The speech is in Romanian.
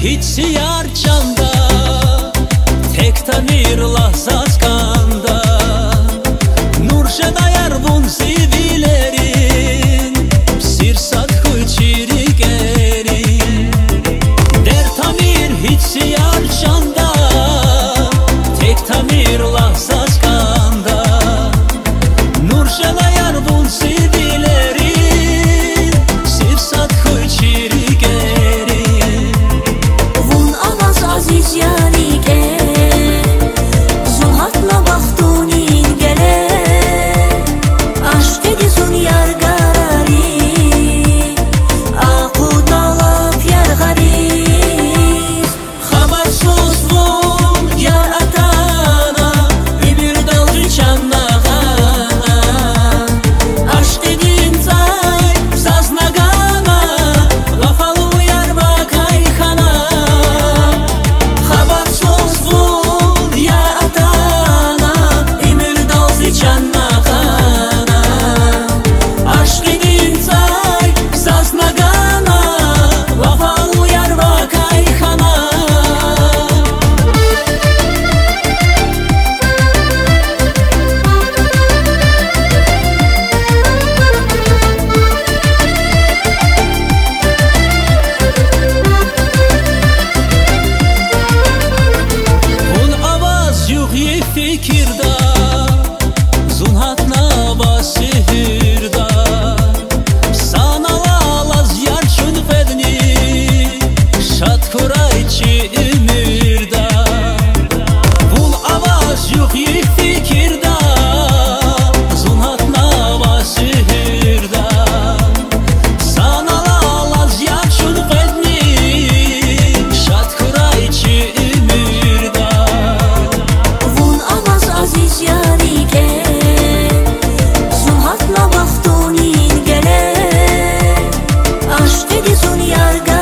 Hiçyar canda tek tamir lahzas kanda Nurşe dayar bun sivilerin Sirsat hıçiri gerin Der tamir hiçyar canda tek tamir lahzas kanda Nurşe dayar bun sivilerin Sirsat hıçiri gerin Vun avaz aziz yarike Zuhatla baxtunin gele Aşk edizun yar garari Aqud alap yar gariz Xabarsuz vun yar atana Ümür dalgı çannağana Aşk edin zay zaznagana Gafalı yar bakay xana Xabarsuz vun yar atana Ümür dalgı çannağana Aşk edin zay zaznagana Gafalı yar bakay xana Hun avaz yuh ye fikirda Zunhatna basihirda Sanala laz yar çün fedni Şat kurayçı ümirda Hun avaz yuh ye fikirda Zunhatna basihirda Sanala laz yar çün fedni Şat kurayçı ümirda Vun avaz aziz yarike Zuhatla baxtunin gele Aşk edizun yar garari